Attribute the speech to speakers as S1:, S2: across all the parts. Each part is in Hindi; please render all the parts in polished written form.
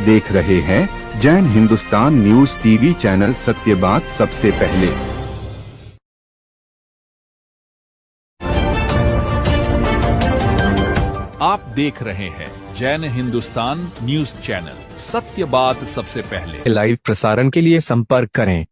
S1: देख रहे हैं Jain Hindustan news TV channel, सत्य बात सबसे पहले।
S2: आप देख रहे हैं जैन हिंदुस्तान न्यूज चैनल, सत्य बात सबसे पहले।
S3: लाइव प्रसारण के लिए संपर्क करें।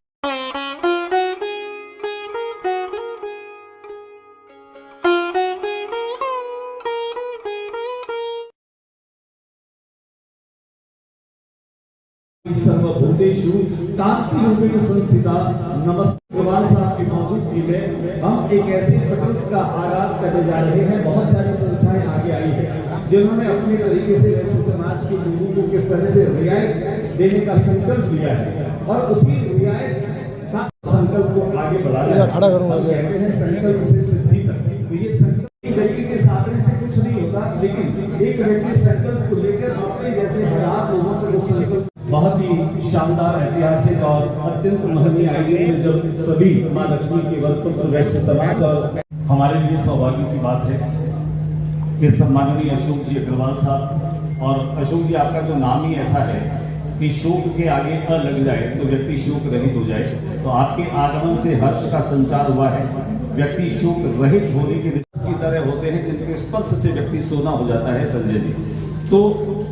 S4: सर्वभूतेषु तांत्रिक संस्थिता। नमस्ते भगवान साहब की मौजूदगी में हम एक ऐसे प्रकृति का आगाज करने जा रहे हैं। बहुत सारी संस्थाएं आगे आई है जिन्होंने अपने तरीके से समाज के लोगों को किस तरह से रियायत देने का संकल्प लिया है और उसी रियायत का संकल्प को आगे बढ़ाया कहते हैं संकल्प से सिद्धि तक। तो ये संकल्प एक व्यक्ति के साधने से कुछ नहीं होता, लेकिन एक व्यक्ति संकल्प को लेकर अपने जैसे हजार लोगों को वो संकल्प बहुत ही शानदार, ऐतिहासिक और अत्यंत महत्वपूर्ण आइडिया है। जब सभी माँ लक्ष्मी के वर्तुल पर वैसे समाज और हमारे लिए सौभाग्य की बात है कि सम्माननीय अशोक जी अग्रवाल साहब, और अशोक जी आपका जो नाम ही ऐसा है कि शोक के आगे अ लग जाए तो व्यक्ति शोक रहित हो जाए, तो आपके आगमन से हर्ष का संचार हुआ है। व्यक्ति शोक रहित होने के की तरह होते हैं जिनके स्पर्श से व्यक्ति सोना हो जाता है। संजय जी, तो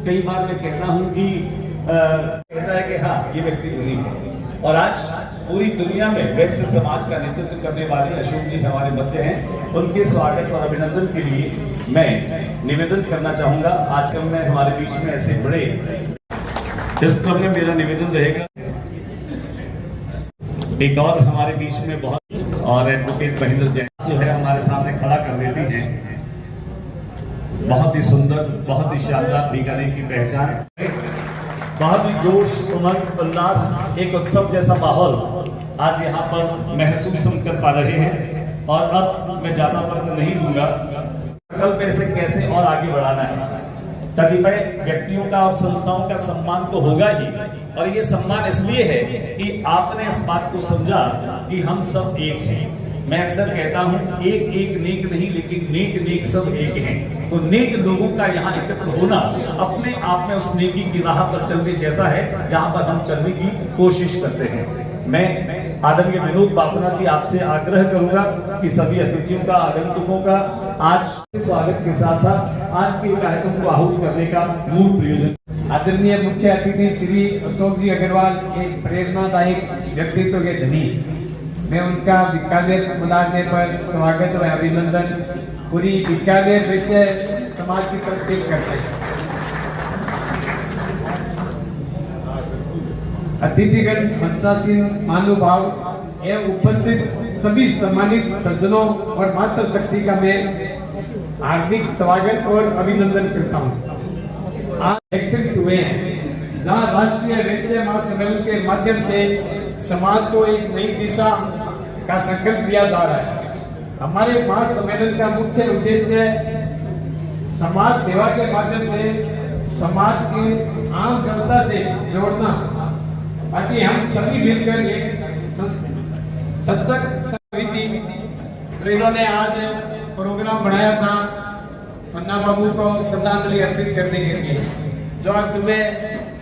S4: कई बार मैं कहता हूँ कि कहता है कि हाँ ये व्यक्ति यूनिक है, और आज पूरी दुनिया में वैश्य समाज का नेतृत्व करने वाले अशोक जी हमारे मध्य हैं। उनके स्वागत और अभिनंदन के लिए मैं निवेदन करना चाहूंगा। आज कल में हमारे बीच में ऐसे बड़े, इस क्रम में मेरा निवेदन रहेगा एक और हमारे बीच में बहुत, और एडवोकेट महेंद्र जैन जो है हमारे सामने खड़ा कर देती हैं। बहुत ही सुंदर, बहुत ही शानदार बीकानेर की पहचान, बहुत ही जोश, उमंग, उल्लास, एक उत्सव जैसा माहौल आज यहाँ पर महसूस हम कर पा रहे हैं। और अब मैं ज्यादा वक्त नहीं दूंगा, कल पे से कैसे और आगे बढ़ाना है। कतिपय व्यक्तियों का और संस्थाओं का सम्मान तो होगा ही, और ये सम्मान इसलिए है कि आपने इस बात को समझा कि हम सब एक हैं। मैं अक्सर कहता हूँ एक एक नेक नहीं, लेकिन नेक नेक सब एक हैं। तो नेक लोगों का यहाँ एकत्र होना अपने आप में उस नेकी की राह पर चलने जैसा है, जहाँ पर हम चलने की कोशिश करते हैं। मैं आदरणीय विनोद बाफना जी आपसे आग्रह करूंगा कि सभी अतिथियों का, आगंतुकों का आज स्वागत के साथ साथ आज के कार्यक्रम को आहूत करने का मूल प्रयोजन।
S5: आदरणीय मुख्य अतिथि श्री अशोक जी अग्रवाल एक प्रेरणादायक व्यक्तित्व के धनी, मैं उनका बीकानेर पधारने पर स्वागत व अभिनंदन पूरी बीकानेर वैश्य समाज की तरफ से करते हैं। अतिथिगण, मंचासीन महानुभाव एवं उपस्थित सभी सम्मानित सज्जनों और मातृशक्ति का मैं हार्दिक स्वागत और अभिनंदन करता हूँ। आज एकत्रित हुए हैं जहाँ राष्ट्रीय वैश्य महासम्मेलन के माध्यम से समाज को एक नई दिशा का संकल्प लिया जा रहा है। हमारे महासम्मेलन का मुख्य उद्देश्य समाज सेवा के माध्यम से समाज की आम जनता से जोड़ना, ताकि हम सभी मिलकर एक सशक्त समिति। तो इन्होंने आज प्रोग्राम बनाया था पन्ना बाबू को श्रद्धांजलि अर्पित करने के लिए, जो आज सुबह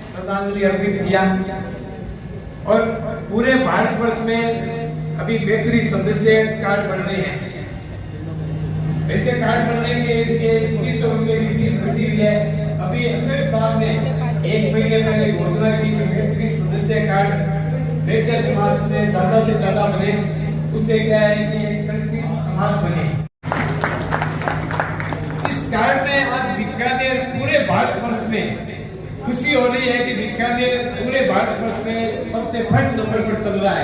S5: श्रद्धांजलि अर्पित किया। और पूरे भारतवर्ष में अभी 33 सदस्य कार्ड बन रहे हैं। ऐसे कार्ड बनने के लिए 2100 रुपये की फीस बढ़ी है। अभी अध्यक्ष साहब ने 1 महीने पहले घोषणा की कि 33 सदस्य कार्ड वैश्य समाज में ज्यादा से ज्यादा बने। उससे क्या है कि एक संगठित समाज बने। इस कार्ड में आज बीकानेर पूरे भारतवर्ष में खुशी हो रही है कि बीकानेर पूरे भारतवर्ष में सबसे फर्स्ट नंबर पर चल रहा है।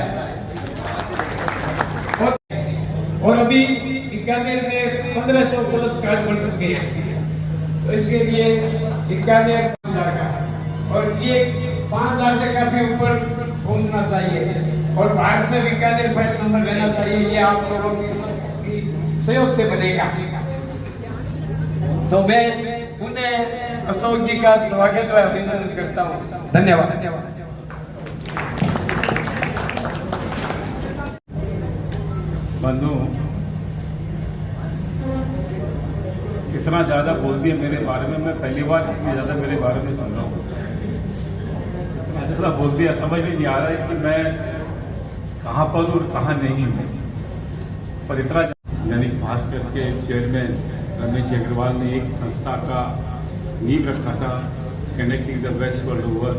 S5: और अभी बीकानेर में 1500 प्लस कार्ड बन चुके हैं। तो इसके लिए बीकानेर 5000 का, और ये 5000 से काफी ऊपर पहुंचना चाहिए, और भारत में बीकानेर फर्स्ट नंबर लेना चाहिए। ये आप लोगों की सहयोग से बनेगा। तो मैं पुनः अशोक जी का स्वागत व अभिनंदन करता हूँ। धन्यवाद।
S4: बंधु, इतना ज़्यादा बोल दिया मेरे बारे में। मैं पहली बार इतनी ज़्यादा मेरे बारे में सुन रहा हूँ।
S6: थोड़ा बोल दिया, समझ में नहीं आ रहा है कि मैं कहाँ पर और कहाँ नहीं हूँ। पर इतना दैनिक भास्कर के चेयरमैन रमेश अग्रवाल ने एक संस्था का नींव रखा था, connecting the west world over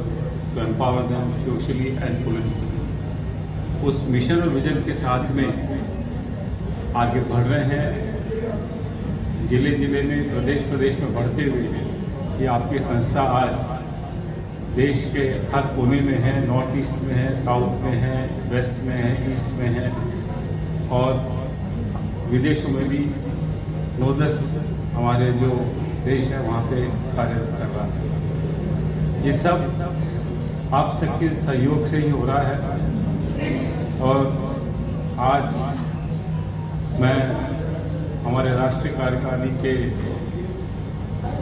S6: to empower them socially and politically. उस मिशन और विजन के साथ में आगे बढ़ रहे हैं, जिले जिले में, प्रदेश प्रदेश में बढ़ते हुए ये आपकी संस्था आज देश के हर कोने में है, नॉर्थ ईस्ट में है, साउथ में है, वेस्ट में है, ईस्ट में है और विदेशों में भी 9-10 हमारे जो देश है वहाँ पे कार्यरत कर रहा है। ये सब आप सबके सहयोग से ही हो रहा है। और आज मैं हमारे राष्ट्रीय कार्यकारिणी के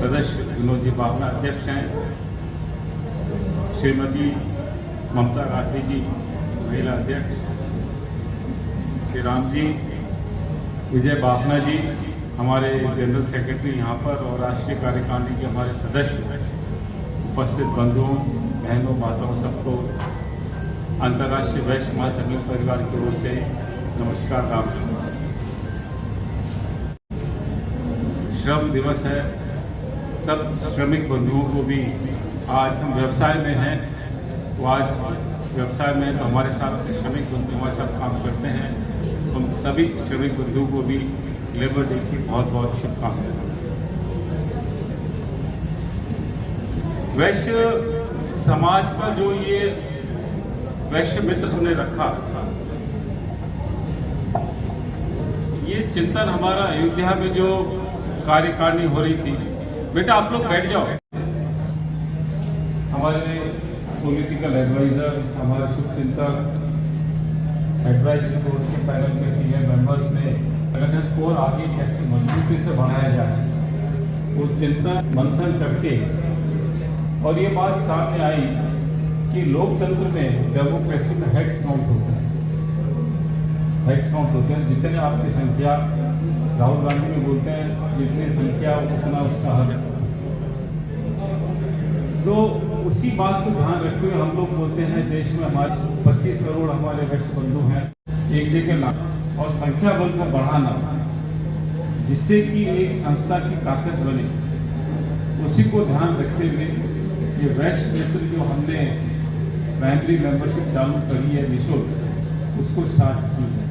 S6: सदस्य विनोद जी बावना अध्यक्ष हैं, श्रीमती ममता राठी जी महिला अध्यक्ष, श्री राम जी विजय बावना जी हमारे जनरल सेक्रेटरी यहाँ पर और राष्ट्रीय कार्यकारिणी के हमारे सदस्य, उपस्थित बंधुओं बहनों माताओं सबको अंतर्राष्ट्रीय वैश्य महासंघ परिवार की ओर से नमस्कार। राम श्रम दिवस है, सब श्रमिक बंधुओं को भी, आज हम व्यवसाय में हैं तो आज व्यवसाय में तो हमारे साथ श्रमिक बंधु हमारे साथ काम करते हैं, हम सभी श्रमिक बंधुओं को भी लेबर डे की बहुत बहुत शुभकामनाएं। वैश्य समाज का जो ये वैश्य मित्र हमने रखा, ये चिंतन हमारा अयोध्या में जो कार्यकारिणी हो रही थी, बेटा आप लोग बैठ जाओ, हमारे पॉलिटिकल एडवाइजर, हमारे शुभचिंतक, एडवाइजरी बोर्ड के पैनल के सीनियर मेंबर्स ने संगठन को आगे कैसे मजबूती से बढ़ाया जाए वो चिंतन मंथन करके, और ये बात सामने आई कि लोकतंत्र में, डेमोक्रेसी में हेड्स काउंट होते हैं, हेड्स काउंट होते हैं, जितने आपकी संख्या, राहुल गांधी भी बोलते हैं जितनी संख्या उतना उसका हक है। तो उसी बात को ध्यान रखते हुए हम लोग बोलते हैं देश में हमारे 25 करोड़ हमारे वैश्य बंधु हैं, एक जगह लाना और संख्या बल को बढ़ाना, जिससे कि एक संस्था की ताकत बने, उसी को ध्यान रखते हुए ये वैश्य मित्र जो हमने प्राइमरी मेंबरशिप चालू करी है निःशुल्क, उसको स्टार्ट की है।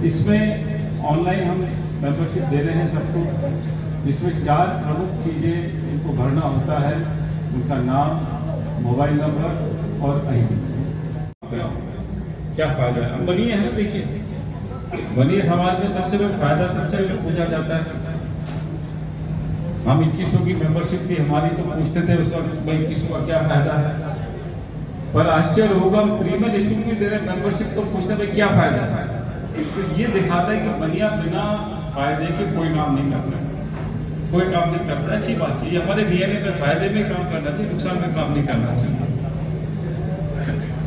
S6: इसमें ऑनलाइन हम मेंबरशिप दे रहे हैं सबको, जिसमें 4 प्रमुख चीज़ें उनको भरना होता है, उनका नाम, मोबाइल नंबर और आईडी। क्या फायदा है? बनिए है ना, देखिए बनिए समाज में सबसे बड़ा फायदा सबसे पहले पूछा जाता है। हम 2100 की मेंबरशिप थी हमारी, तो पूछते थे उस वक्त भाई 2100 का क्या फायदा है, पर आश्चर्य होगा हम फ्री में निःशुल्क में दे रहे मेंबरशिप, तो पूछते भाई क्या फायदा है। तो ये दिखाता है कि बनिया बिना फायदे के कोई काम नहीं करता, कोई काम नहीं करता। अच्छी बात है, ये हमारे डीएनए पे फायदे में काम करना चाहिए, नुकसान में काम नहीं करना चाहिए।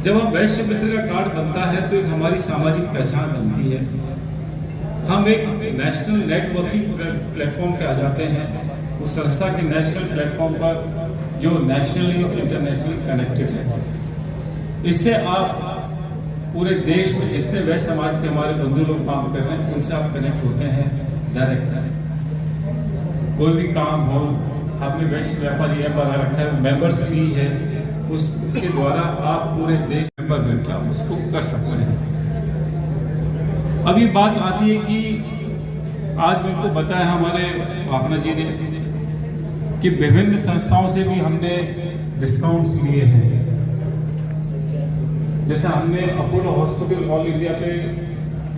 S6: जब हम वैश्य मित्र का कार्ड बनता है तो एक हमारी सामाजिक पहचान बनती है, हम एक नेशनल नेटवर्किंग प्लेटफॉर्म पे आ जाते हैं, उस संस्था के नेशनल प्लेटफॉर्म पर जो नेशनली और इंटरनेशनली कनेक्टेड है। इससे आप पूरे देश में जितने वैश्य समाज के हमारे बंधु लोग काम कर रहे हैं उनसे आप कनेक्ट होते हैं डायरेक्ट। कोई भी काम हो, आपने वैश्य व्यापारी ऐप बना रखा है, मेंबर्स भी है, उसके द्वारा आप पूरे देश मेंबर बनकर आप उसको कर सकते हैं। अब ये बात आती है कि आज मेरे को बताया हमारे बावना जी ने कि विभिन्न संस्थाओं से भी हमने डिस्काउंट्स लिए हैं। जैसे हमने अपोलो हॉस्पिटल ऑल इंडिया पे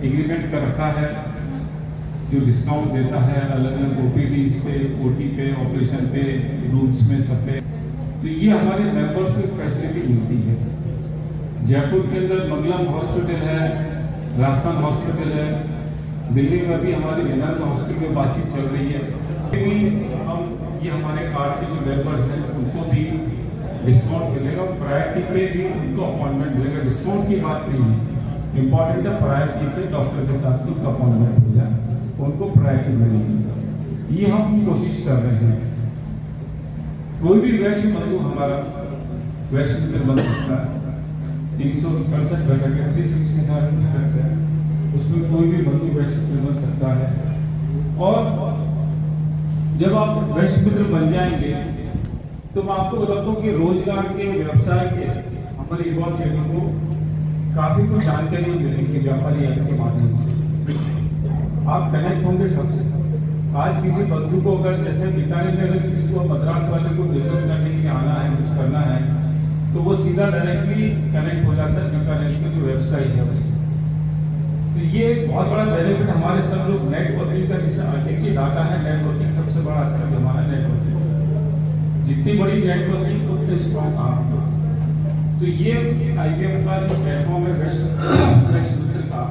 S6: एग्रीमेंट कर रखा है, जो डिस्काउंट देता है अलग अलग ओपीडीज पे, ओटी पे, ऑपरेशन पे, रूम्स में, सब पे। तो ये हमारे मेंबर्स को फैसिलिटी मिलती है। जयपुर के अंदर मंगलम हॉस्पिटल है, राजस्थान हॉस्पिटल है, दिल्ली में भी हमारे जनरल हॉस्पिटल में बातचीत चल रही है। हम ये हमारे कार्ड के जो मेंबर्स हैं उनको भी डिस्काउंट मिलेगा, प्रायोरिटी पे भी उनको अपॉइंटमेंट मिलेगा। डिस्काउंट की बात नहीं है, इम्पॉर्टेंट है प्रायोरिटी पे डॉक्टर के साथ उनका अपॉइंटमेंट हो जाए, उनको प्रायोरिटी मिलेगी। ये हम कोशिश कर रहे हैं। कोई भी वैश्य बंधु हमारा वेस्ट मित्र बन सकता है। 367 बैठक है, 367 बैठक है, उसमें कोई भी बंधु वेस्ट मित्र बन सकता है। और जब आप वेस्ट मित्र बन जाएंगे तो मैं आपको बताता हूँ कि रोजगार के, व्यवसाय के, हमारे युवा पीढ़ी को काफी कुछ जानकारी मिलेगी व्यापारी ऐप के माध्यम से। आप कनेक्ट होंगे सबसे। आज किसी बंधु को अगर जैसे बीकानेर में अगर किसी को मद्रास वाले को बिजनेस करने के लिए आना है, कुछ करना है, तो वो सीधा डायरेक्टली कनेक्ट हो जाता है बीकानेर की जो वेबसाइट है। तो ये बहुत बड़ा बेनिफिट हमारे सब लोग नेटवर्किंग का, जिसे देखिए डाटा है, नेटवर्किंग सबसे बड़ा आज का जमाना नेटवर्किंग। जितनी बड़ी नेटवर्किंग उतने स्ट्रॉन्ग काम। तो ये IVF का जो प्लेटफॉर्म है वेस्ट मित्र का,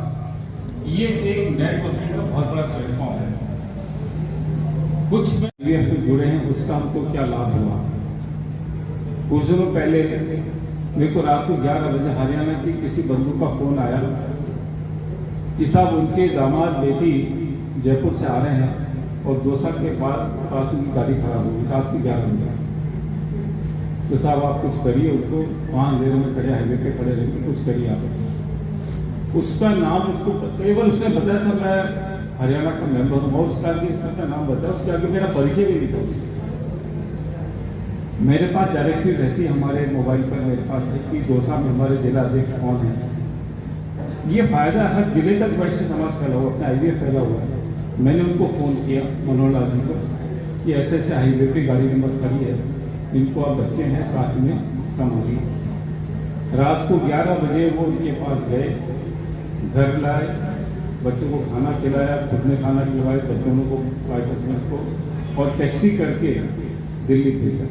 S6: ये एक नेटवर्किंग का बहुत बड़ा प्लेटफॉर्म है। कुछ में IVF में जुड़े हैं, उसका हमको क्या लाभ हुआ। कुछ दिनों पहले मेरे को रात को 11 बजे हरियाणा की किसी बंधु का फोन आया कि साहब उनके दामाद बेटी जयपुर से आ रहे हैं और दोसा के पास उनकी गाड़ी खराब हो गई रात की 11 बजे। तो साहब आप कुछ करिए, उनको 5 देर में खड़े हाईवे पे खड़े रहकर कुछ करिए आप। उसका नाम उसको केवल उसने बताया सर मैं हरियाणा का मेंबर हूँ, और उसका नाम बताया, उसके आगे मेरा परिचय भी नहीं था उससे। मेरे पास डायरेक्टली रहती है हमारे मोबाइल पर, मेरे पास है कि दोसा में हमारे जिला अध्यक्ष कौन है। ये फायदा हर जिले तक वैश्य समाज फैला हुआ, अपना IVF फैला हुआ है। मैंने उनको फ़ोन किया मनोहर लाल जी को कि ऐसे ऐसे हाईवे पे गाड़ी नंबर खड़ी है, इनको आप बच्चे हैं साथ में संभालिए। रात को 11 बजे वो उनके पास गए, घर लाए, बच्चों को खाना खिलाया, खुद ने खाना खिलवाया, बच्चों को को और टैक्सी करके दिल्ली भेजा।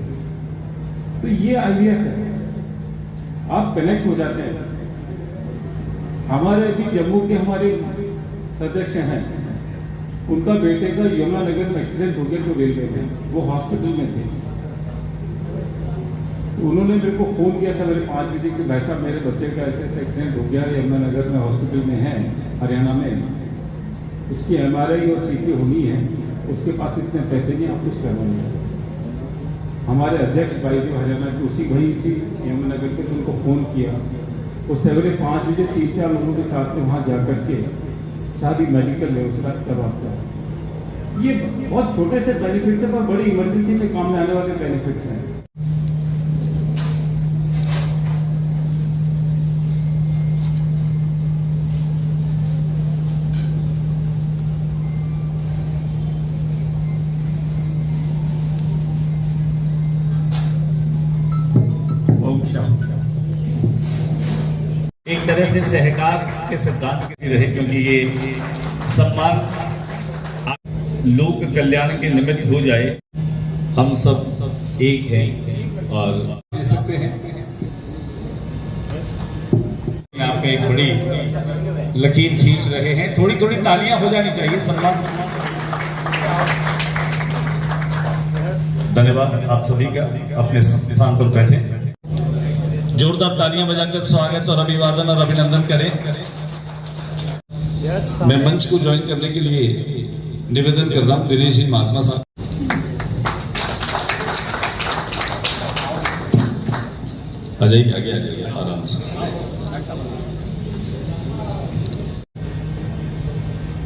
S6: तो ये IVF है, आप कनेक्ट हो जाते हैं। हमारे अभी जम्मू के हमारे सदस्य हैं, उनका बेटे का यमुनानगर में एक्सीडेंट हो गया, तो रेलवे में वो हॉस्पिटल में थे। उन्होंने मेरे को फ़ोन किया सवेरे 5 बजे कि भाई साहब मेरे बच्चे का ऐसे ऐसे एक्सीडेंट हो गया, यमुनानगर में हॉस्पिटल में है हरियाणा में, उसकी MRI और CT होनी है, उसके पास इतने पैसे नहीं, आप कुछ करवाइए। हमारे अध्यक्ष भाई जो हरियाणा के उसी वहीं से यमुनानगर के, उनको फ़ोन किया, वो सवेरे 5 बजे 3-4 लोगों के साथ में वहाँ जा कर के सारी मेडिकल व्यवस्था करवाता है। ये बहुत छोटे से बेनिफिट्स हैं, पर बड़ी इमरजेंसी में काम में आने वाले बेनिफिट्स हैं।
S7: एक तरह से सहकार के सिद्धांत की रहे, क्योंकि ये सम्मान लोक कल्याण के निमित्त हो जाए। हम सब एक हैं और दे सकते हैं। आपका एक बड़ी लकीर खींच रहे हैं, थोड़ी थोड़ी तालियां हो जानी चाहिए सम्मान। धन्यवाद आप सभी का, अपने स्थान पर बैठे। जोरदार तालियां बजाकर स्वागत और अभिवादन और अभिनंदन करें। मैं मंच को ज्वाइन करने के लिए निवेदन कर रहा हूं दिनेश जी महात्मा साहब। आ जाइए, आगे आ जाइए आराम से।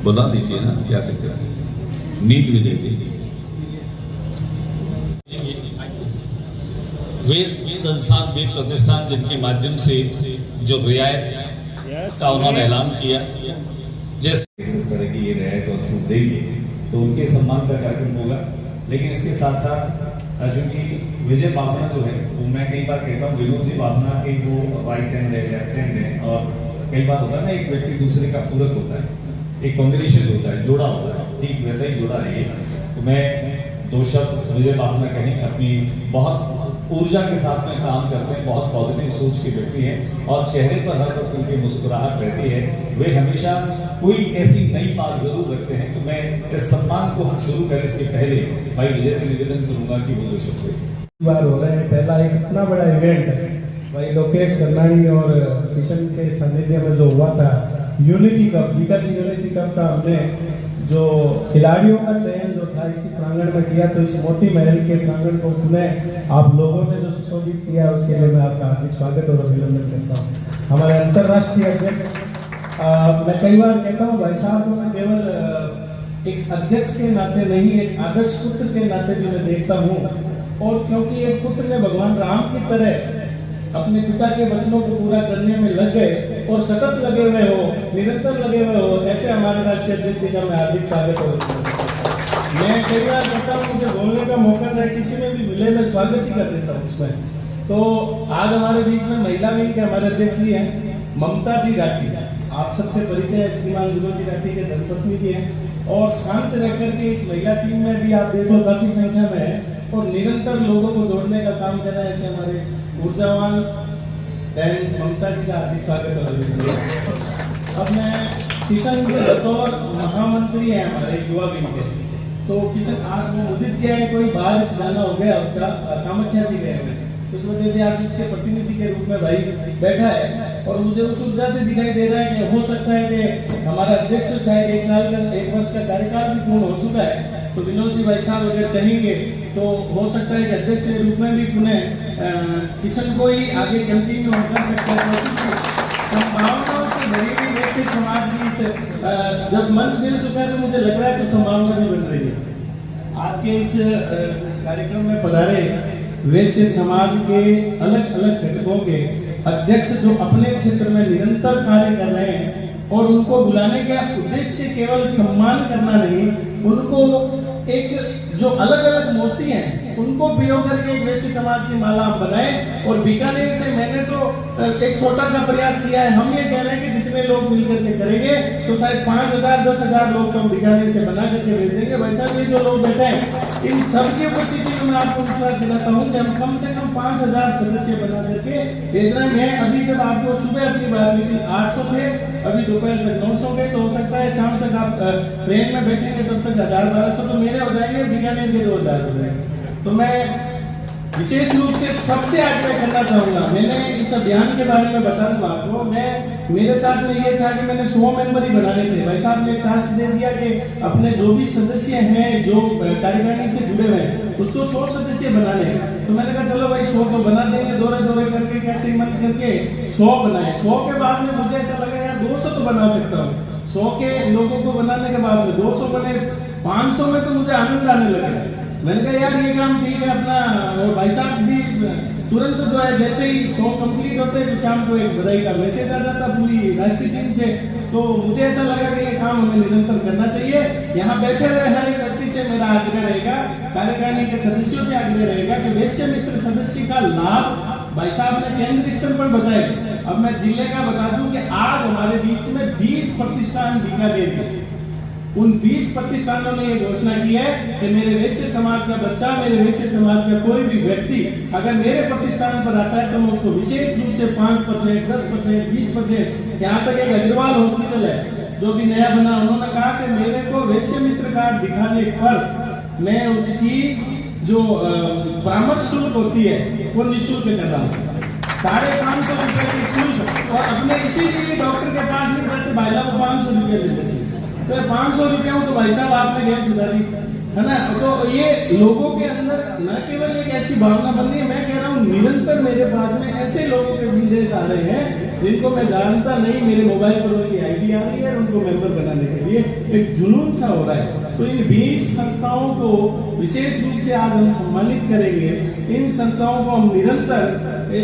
S7: बुला लीजिए ना, क्या दिक्कत है, नींद में जाइए। वे संस्थान, वे प्रतिष्ठान जिनके माध्यम से जो रियायत का उन्होंने ऐलान किया, जिस तरह की ये रियायत और छूट देंगे तो उनके सम्मान का कार्यक्रम होगा। लेकिन इसके साथ साथ चूंकि विजय बाफना जो है, वो मैं कई बार कहता हूँ विनोद जी बाफना के वो राइट हैंड है, लेफ्ट हैंड है, और कई बार होता है ना एक व्यक्ति दूसरे का पूरक होता है, एक कॉम्बिनेशन होता है, जोड़ा होता है, ठीक वैसा ही जोड़ा है ये। तो मैं 2 शब्द विजय बाफना कहें, अपनी बहुत ऊर्जा के साथ में काम करते हैं, बहुत पॉजिटिव सोच के व्यक्ति हैं और चेहरे पर हर वक्त उनकी मुस्कुराहट रहती है। वे हमेशा कोई ऐसी नई बात जरूर रखते हैं। तो मैं इस सम्मान को हम शुरू करें इसके पहले भाई विजय से निवेदन करूंगा कि वो 2 शब्द
S8: बार हो रहे हैं। पहला एक इतना बड़ा इवेंट भाई लोकेश करनाई और किशन के सानिध्य में जो हुआ था यूनिटी कप, विकास यूनिटी कप का हमने जो खिलाड़ियों का चयन जो था इसी प्रांगण में किया, तो इस मोती महल के प्रांगण को पुनः आप लोगों ने जो सुशोभित किया उसके लिए मैं आपका हार्दिक स्वागत और अभिनंदन करता हूँ। हमारे अंतर्राष्ट्रीय अध्यक्ष, मैं कई बार कहता हूँ भाई साहब को मैं केवल एक अध्यक्ष के नाते नहीं, एक आदर्श पुत्र के नाते भी मैं देखता हूँ। और क्योंकि एक पुत्र ने भगवान राम की तरह अपने पिता के वचनों को पूरा करने में लग गए और सतत लगे हुए हो, निरंतर लगे हुए हो, ऐसे हमारे राष्ट्रीय अध्यक्ष जी का मैं हार्दिक स्वागत करूँ। मैं कई बार कहता हूँ मुझे बोलने का मौका चाहे किसी में भी मिले, मैं स्वागत ही कर देता हूँ उसमें। तो आज हमारे बीच में महिला विंग के हमारे अध्यक्ष जी हैं ममता जी राठी, आप सबसे परिचय है, श्रीमान जुगल जी राठी के धर्मपत्नी जी हैं। और शांत रह करके इस महिला टीम में भी आप देखो काफी संख्या में है और निरंतर लोगों को जोड़ने का काम कर रहे हैं, ऐसे हमारे ऊर्जावान बहन ममता जी का हार्दिक स्वागत है। अब मैं किशन के बतौर महामंत्री है हमारे युवा विंग के, तो किशन आज वो मुदित किया है, कोई बाहर जाना हो गया उसका, कामाख्या जी गए हैं, उस वजह से आज उसके प्रतिनिधि के रूप में भाई बैठा है। और मुझे उस ऊर्जा से दिखाई दे रहा है कि हो सकता है कि हमारा अध्यक्ष शायद एक वर्ष का कार्यकाल भी पूर्ण हो चुका है, तो विनोद जी भाई साहब अगर कहेंगे तो हो सकता है कि अध्यक्ष के रूप में भी पुनः किशन को ही आगे कंटिन्यू कर सकता है। संभावनाओं से भरी हुई वैश्य समाज की जब मंच मिल चुका है तो मुझे लग रहा है कि संभावना भी बन रही है। आज के इस कार्यक्रम में पधारे वैश्य समाज के अलग अलग घटकों के अध्यक्ष जो अपने क्षेत्र में निरंतर कार्य कर रहे हैं, और उनको बुलाने का उद्देश्य केवल सम्मान करना नहीं, उनको एक जो अलग अलग मोती हैं उनको पियो करके एक वैश्य समाज की माला बनाए। और बीकानेर से मैंने तो एक छोटा सा प्रयास किया है, हम ये कह रहे हैं कि जितने लोग मिलकर के करेंगे तो शायद 5000 10,000 लोग हम बीकानेर से बना करके भेज देंगे। वैसा भी जो लोग बैठे हैं इन सबकी उपस्थिति में मैं आपको विश्वास दिलाता हूँ कि हम कम से कम 5000 सदस्य बना करके भेज रहे हैं। अभी जब आपको सुबह अपनी बात हुई थी 800 थे, अभी दोपहर तक 900 गए, तो हो सकता है शाम तक आप ट्रेन में बैठेंगे तब तक 1000-1200 तो मेरे हो जाएंगे, बीकानेर के 2000 हो जाएंगे। तो मैं विशेष रूप से सबसे आग्रह करना चाहूंगा, मैंने इस अभियान के बारे में बता दूं आपको, मेरे साथ में ये था कि मैंने 100 मेंबर ही बनाने थे। भाई साहब ने टास्क दे दिया कि अपने जो भी सदस्य हैं जो कार्यकारिणी से जुड़े हुए हैं उसको 100 सदस्य बनाने। तो मैंने कहा चलो भाई 100 को बना देंगे, दौरे करके कैसे मत करके 100 बनाए। 100 के बाद में मुझे ऐसा लगा यार 200 तो बना सकता हूँ। 100 के लोगों को बनाने के बाद में 200 बने, 500 में तो मुझे आनंद आने लगा। मैंने कहा यार ये काम ठीक है अपना। और भाई साहब भी तुरंत जो है जैसे ही 100 कंप्लीट होते हैं तो शाम को एक बधाई का मैसेज आ जाता पूरी राष्ट्रीय टीम से। तो मुझे ऐसा लगा कि ये काम हमें निरंतर करना चाहिए। यहाँ बैठे हुए हर एक व्यक्ति से मेरा आग्रह रहेगा, कार्यकारिणी के सदस्यों से आग्रह रहेगा कि वैश्य मित्र सदस्य का लाभ भाई साहब ने केंद्र स्तर पर बताया। अब मैं जिले का बता दूं कि आज हमारे बीच में 20 प्रतिष्ठान बीकानेर के, उन 20 प्रतिष्ठानों ने ये घोषणा की है कि मेरे वैश्य समाज का बच्चा, मेरे वैश्य समाज का कोई भी व्यक्ति अगर मेरे प्रतिष्ठान पर आता है तो मैं उसको विशेष रूप से 5%, 10%, 20%, यहाँ तक एक अग्रवाल हॉस्पिटल है जो भी नया बना, उन्होंने कहा कि मेरे को वैश्य मित्र कार्ड दिखाने पर मैं उसकी जो परामर्श शुल्क होती है वो निःशुल्क कर रहा हूँ। 550 रुपए की शुल्क। और अपने इसीलिए डॉक्टर के पास नहीं जाते, भाई साहब 500 रुपये देते थे, तो 500 रुपये तो भाई साहब आपने गैर सुधारी है ना। तो ये लोगों के अंदर न केवल एक ऐसी भावना बन रही है, मैं कह रहा हूँ निरंतर मेरे पास में ऐसे लोगों के संदेश आ रहे हैं जिनको मैं जानता नहीं, मेरे मोबाइल पर उनकी आईडी आ रही है और उनको मेंबर बनाने के लिए एक जुनून सा हो रहा है। तो इन 20 संस्थाओं को विशेष रूप से आज हम सम्मानित करेंगे। इन संस्थाओं को हम निरंतर,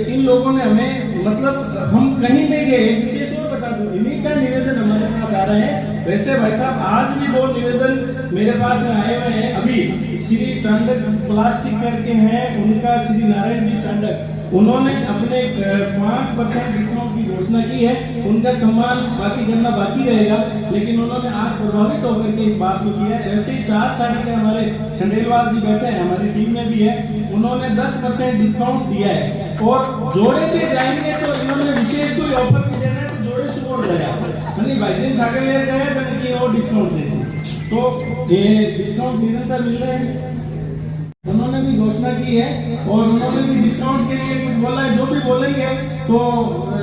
S8: इन लोगों ने हमें मतलब हम कहीं नहीं गए, विशेष और बता दूं इन्हीं का निवेदन हमारे पास आ रहे हैं। वैसे भाई साहब आज भी 2 निवेदन मेरे पास आए हुए हैं। अभी श्री चांडक प्लास्टिक करके हैं, उनका श्री नारायण जी चांडक, उन्होंने अपने 5% डिस्काउंट की घोषणा की है। उनका सम्मान बाकी करना बाकी रहेगा, लेकिन उन्होंने आज प्रभावित होकर के इस बात को किया है। ऐसे ही 4 साड़ी के हमारे खंडेलवाल जी बैठे हैं, हमारी टीम में भी है, उन्होंने 10% डिस्काउंट दिया है। और जोड़े से जाएंगे तो इन्होंने विशेष कोई ऑफर भी देना है तो जोड़े से और गया नहीं भाई दिन सागर ले गए कि और डिस्काउंट जैसे, तो ये डिस्काउंट निरंतर मिल रहे हैं। उन्होंने भी घोषणा की है और उन्होंने भी डिस्काउंट के लिए कुछ बोला है। जो भी बोलेंगे तो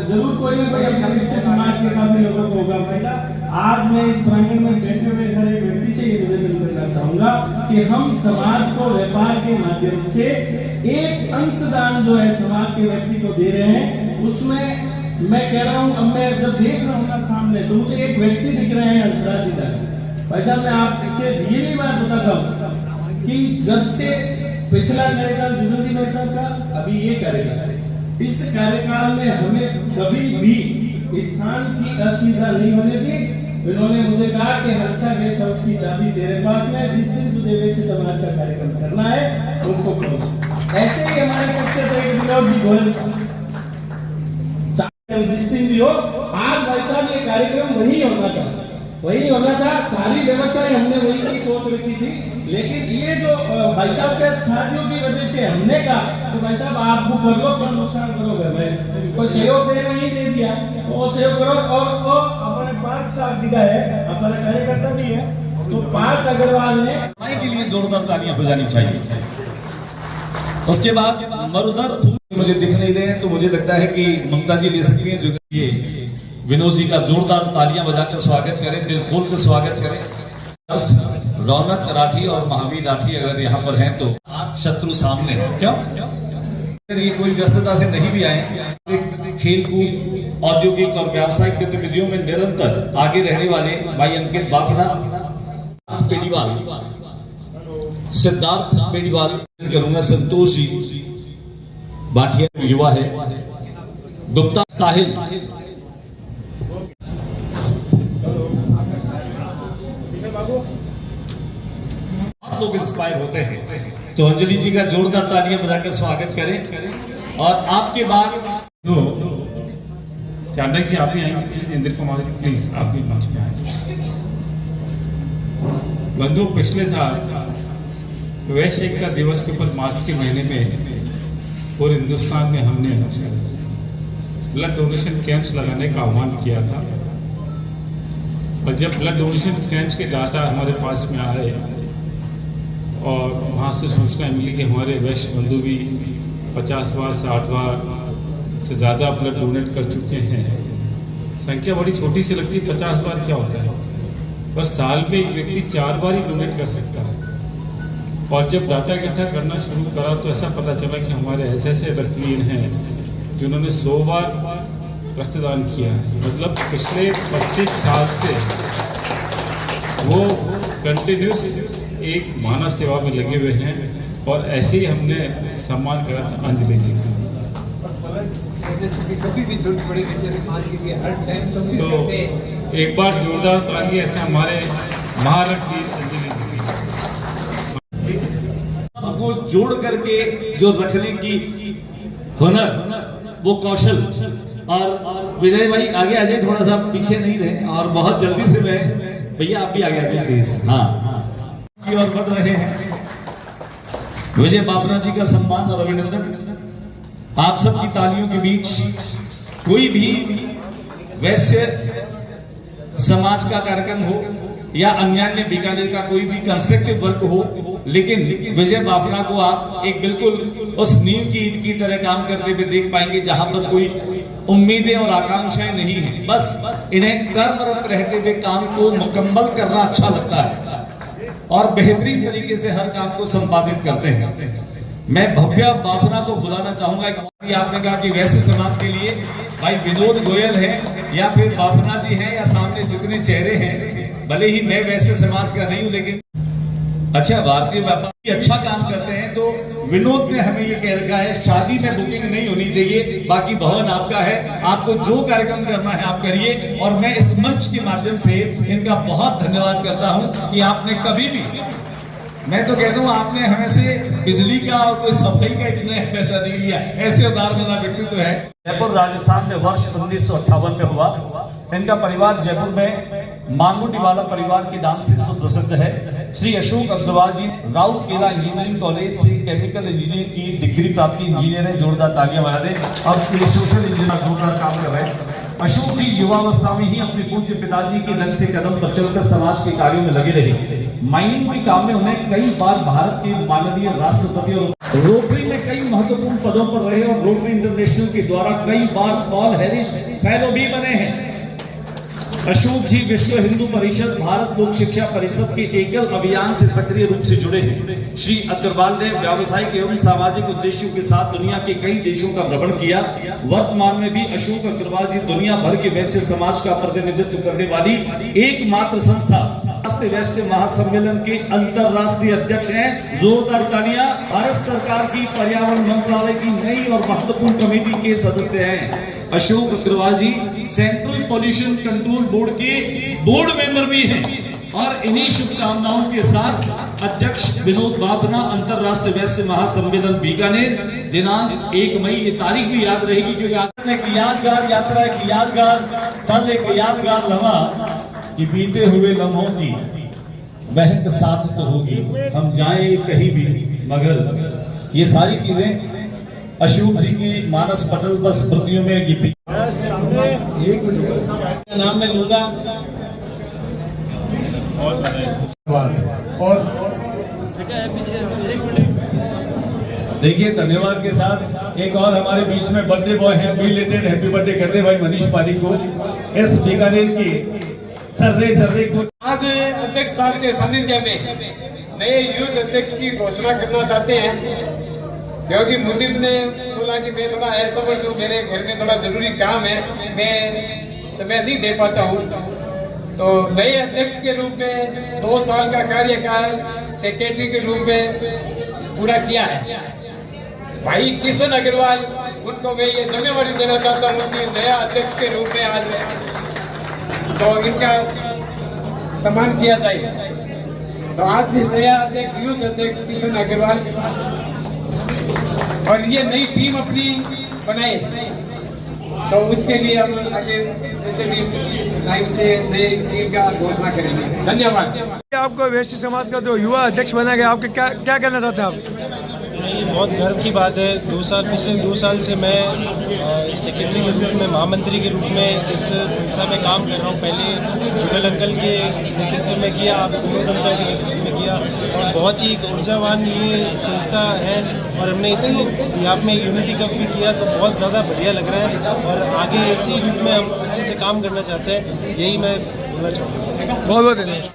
S8: जरूर कोई ना कोई अपने समाज के काफी लोगों को होगा फायदा। आज मैं इस प्रांगण में बैठे हुए हर एक व्यक्ति से निवेदन करना चाहूंगा कि हम समाज को व्यापार के माध्यम से एक अंशदान जो है समाज के व्यक्ति को दे रहे हैं, उसमें मैं कह रहा हूं, अब मैं जब देख रहा हूं ना सामने, तो मुझे एक व्यक्ति दिख रहे हैं हंसराज जी का। भाई साहब, मैं आप पीछे ये बात बताता हूं कि जब से पिछला कार्यकाल जुगल जी भाई साहब का, अभी ये कार्यकाल, इस कार्यकाल में हमें कभी भी स्थान की असुविधा नहीं होने दी। इन्होंने मुझे कहा कि हंसा गेस्ट हाउस की चाबी तेरे पास है, जिस दिन तुझे वैसे समाज का कार्यक्रम करना है उनको करो। ऐसे ही हमारे सबसे बड़े विनोद जी गोयल, जिस दिन भी हो, आज भाई साहब ये कार्यक्रम वही होना था, सारी व्यवस्थाएं हमने वही की सोच रखी थी, लेकिन ये जो भाई साहब के साथियों की वजह से हमने कहा तो भाई साहब आप बुक कर लो, पर नुकसान करोगे, मैं कोई सहयोग दे नहीं दे दिया, वो सहयोग करो। और हमारे पार्थ साहब जी का है, हमारा कार्यकर्ता भी है, तो पार्थ अग्रवाल ने
S7: के लिए जोरदार तालियां बजानी चाहिए। उसके बाद मरुधर मुझे दिख नहीं रहे हैं, तो मुझे लगता है कि ममता जी ले सकती हैं, जो ये विनोद जी का जोरदार तालियां बजाकर स्वागत करें, दिल खोल कर स्वागत करें। रौनक राठी और महावीर राठी अगर यहाँ पर हैं तो शत्रु सामने है, क्यों? ये कोई व्यस्तता से नहीं भी आए, खेलकूद, औद्योगिक और व्यावसायिक गतिविधियों में निरंतर आगे रहने वाले भाई अंकित बाफना, पेड़ीवाल, सिद्धार्थ पेड़ीवाल करूंगा, संतोष जी भाटिया युवा है, गुप्ता साहिल, आप लोग इंस्पायर होते हैं, तो अंजलि जी का जोरदार तालियां बजाकर स्वागत करें। और आपके बाद
S6: चांदा जी आप भी आएंगे प्लीज, इंद्र कुमार जी प्लीज आप भी मंच में आए। बंधु, पिछले साल वैश्य एकता दिवस के ऊपर मार्च के महीने में पूरे हिंदुस्तान में हमने ब्लड डोनेशन कैंप्स लगाने का आह्वान किया था, और जब ब्लड डोनेशन कैंप्स के डाटा हमारे पास में आए और वहाँ से सूचना मिली कि हमारे वैश्य बंधु भी 50 बार 60 बार से ज़्यादा ब्लड डोनेट कर चुके हैं। संख्या बड़ी छोटी सी लगती है, 50 बार क्या होता है, बस साल में एक व्यक्ति 4 बार ही डोनेट कर सकता है। और जब डाटा इकट्ठा करना शुरू करा तो ऐसा पता चला कि हमारे ऐसे रक्तहीन हैं जिन्होंने 100 बार रक्तदान किया है। मतलब पिछले 25 साल से वो कंटिन्यूस एक मानव सेवा में लगे हुए हैं, और ऐसे ही हमने सम्मान करा था अंजलि जी का।
S5: कभी भी जरूरत पड़े ऐसे समाज के लिए हर टाइम 24
S6: तो
S5: घंटे
S6: एक बार जोरदार ताली ऐसे हमारे महारथी अंजलि जी
S7: को जोड़ करके जो रखने की हुनर, वो कौशल। और विजय भाई आगे आ जाए, थोड़ा सा पीछे नहीं रहे, और बहुत जल्दी से मैं, भैया आप भी आगे आ जाए प्लीज। हाँ, और बढ़ रहे हैं विजय बाफना जी का सम्मान और अभिनंदन। आप सबकी तालियों के बीच कोई भी वैश्य समाज का कार्यक्रम हो या अन्यान्य बीकानेर का कोई भी कंस्ट्रक्टिव वर्क हो, लेकिन विजय बाफना को आप एक बिल्कुल उस नींव की ईंट की तरह काम करते हुए देख पाएंगे, जहां पर कोई उम्मीदें और आकांक्षाएं नहीं है, बस इन्हें कर्मरत रहते हुए काम को मुकम्मल करना अच्छा लगता है और बेहतरीन तरीके से हर काम को संपादित करते हैं। मैं भव्या बाफना को बुलाना चाहूंगा। आपने कहा कि वैसे समाज के लिए भाई विनोद गोयल है या फिर बाफना जी हैं, या सामने जितने चेहरे हैं, भले ही मैं वैसे समाज का नहीं हूं, लेकिन अच्छा भारतीय व्यापारी अच्छा काम करते हैं। तो विनोद ने हमें ये कह रखा है, शादी में बुकिंग नहीं होनी चाहिए, बाकी भवन आपका है, आपको जो कार्यक्रम करना है आप करिए। और मैं इस मंच के माध्यम से इनका बहुत धन्यवाद करता हूं कि आपने कभी भी, मैं तो कहता हूं आपने हमें से बिजली का और कोई सफाई का इतना पैसा नहीं लिया, ऐसे उदार मना व्यक्तित्व है। जयपुर राजस्थान में वर्ष 1958 में हुआ। इनका परिवार जयपुर में मांगुटीवाला परिवार के नाम से सुप्रसिद्ध है। श्री अशोक अग्रवाल जी राउत केला इंजीनियरिंग कॉलेज से केमिकल इंजीनियरिंग की डिग्री प्राप्त इंजीनियर है, जोरदार तालियां बजा दें। अब सोशल इंजीनियर जोरदार काम कर रहे हैं। अशोक जी युवावस्था में ही अपने पूज्य पिताजी के नक्श से कदम पर चलकर समाज के कार्यों में लगे रहे। माइनिंग के काम में उन्हें कई बार भारत के माननीय राष्ट्रपति और रोटरी में कई महत्वपूर्ण पदों पर रहे और रोटरी इंटरनेशनल के द्वारा कई बार पॉल हैरिस फेलो भी बने हैं। अशोक जी विश्व हिंदू परिषद भारत लोक शिक्षा परिषद के एकल अभियान से सक्रिय रूप से जुड़े हैं। श्री अग्रवाल ने व्यावसायिक एवं सामाजिक उद्देश्यों के साथ दुनिया के कई देशों का भ्रमण किया। वर्तमान में भी अशोक अग्रवाल जी दुनिया भर के वैश्य समाज का प्रतिनिधित्व करने वाली एकमात्र संस्था राष्ट्रीय वैश्य महासम्मेलन के अंतरराष्ट्रीय अध्यक्ष हैं। जोरदार तालियां। भारत सरकार की पर्यावरण मंत्रालय की नई और महत्वपूर्ण कमेटी के सदस्य हैं। अशोक अग्रवाल जी सेंट्रल पॉल्यूशन कंट्रोल बोर्ड के बोर्ड मेंबर भी हैं। और इन्हीं शुभकामनाओं के साथ अध्यक्ष विनोद बाफना अंतरराष्ट्रीय वैश्य महासम्मेलन बीकानेर दिनांक 1 मई, ये तारीख भी याद रहेगी क्योंकि एक यादगार यात्रा, एक यादगार पल, एक यादगार लम्हा कि बीते हुए लम्हों की महक साथ तो होगी, हम जाएं कहीं भी मगर ये सारी चीजें अशोक जी की मानस पटल पर स्मृतियों में नाम में लूंगा। और देखिए धन्यवाद के साथ एक और हमारे बीच में बर्थडे बॉय हैं, बिलेटेड हैप्पी बर्थडे करते भाई मनीष पारी को इस बीकानेर की चर्रे को।
S5: आज अध्यक्ष साहब के सानिध्य में नए यूथ अध्यक्ष की घोषणा करना चाहते हैं क्योंकि मुदित ने बोला कि मैं थोड़ा असमर्थ हूँ, मेरे घर में थोड़ा जरूरी काम है, मैं समय नहीं दे पाता हूँ। तो नए अध्यक्ष के रूप में 2 साल का कार्यकाल सेक्रेटरी के रूप में पूरा किया है भाई किशन अग्रवाल, उनको मैं ये जिम्मेवारी देना चाहता हूँ कि नया अध्यक्ष के रूप में आज तो इनका सम्मान किया जाए। तो आज से नया अध्यक्ष यूथ अध्यक्ष किशन अग्रवाल और ये नई टीम अपनी बनाए, तो उसके लिए हम आगे जैसे भी टाइम से नई टीम का घोषणा करेंगे। धन्यवाद।
S8: आपको वैश्य समाज का जो युवा अध्यक्ष बना गया, आपके क्या कहना चाहते हैं आप?
S9: ये बहुत गर्व की बात है। पिछले 2 साल से मैं सेक्रेटरी के रूप में, महामंत्री के रूप में इस संस्था में काम कर रहा हूँ। पहले जुगल अंकल के नेतृत्व में किया, अब विनोद अंकल के नेतृत्व में किया और बहुत ही ऊर्जावान ये संस्था है और हमने इसी यहाँ में यूनिटी कप भी किया तो बहुत ज़्यादा बढ़िया लग रहा है और आगे इसी रूप में हम अच्छे से काम करना चाहते हैं, यही मैं बोलना चाहूँगा।
S8: बहुत बहुत धन्यवाद।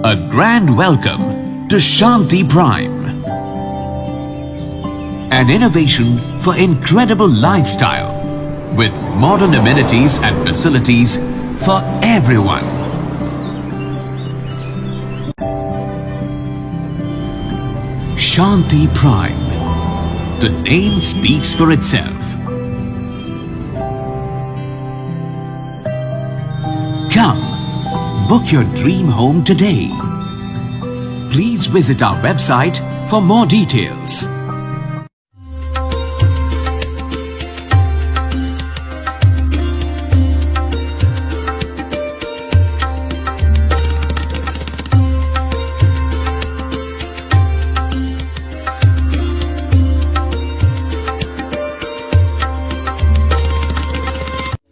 S10: A grand welcome to Shanti Prime, an innovation for incredible lifestyle with modern amenities and facilities for everyone. Shanti Prime, the name speaks for itself. Come, book your dream home today. Please visit our website for more details.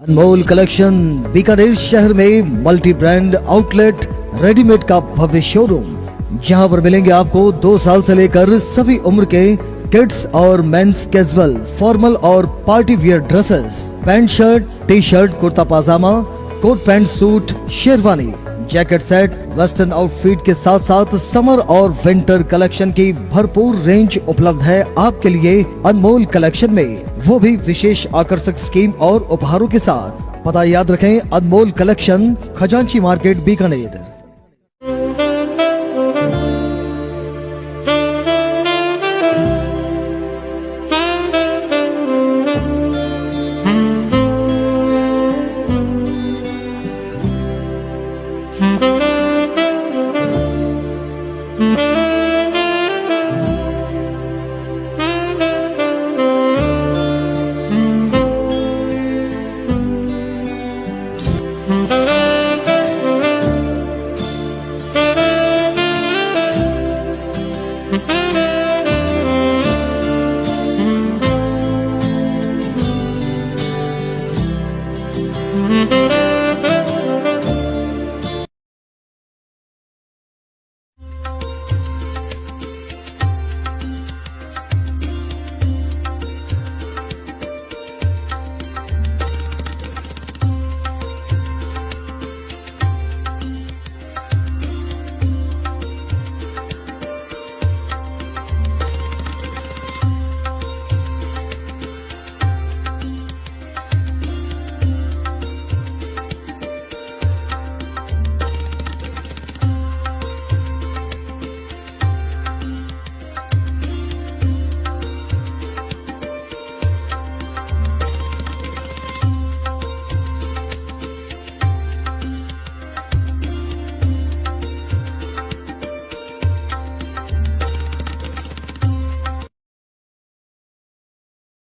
S11: Anmol collection Bikaner शहर में मल्टी ब्रांड आउटलेट रेडीमेड का भव्य शोरूम यहाँ पर मिलेंगे आपको 2 साल से लेकर सभी उम्र के किड्स और मेंस कैजुअल, फॉर्मल और party wear dresses, pant shirt, T shirt, kurta pajama, coat pant suit, sherwani, jacket set, western outfit के साथ साथ समर और विंटर कलेक्शन की भरपूर रेंज उपलब्ध है आपके लिए अनमोल कलेक्शन में, वो भी विशेष आकर्षक स्कीम और उपहारों के साथ। पता याद रखें, अनमोल कलेक्शन, खजांची मार्केट, बीकानेर।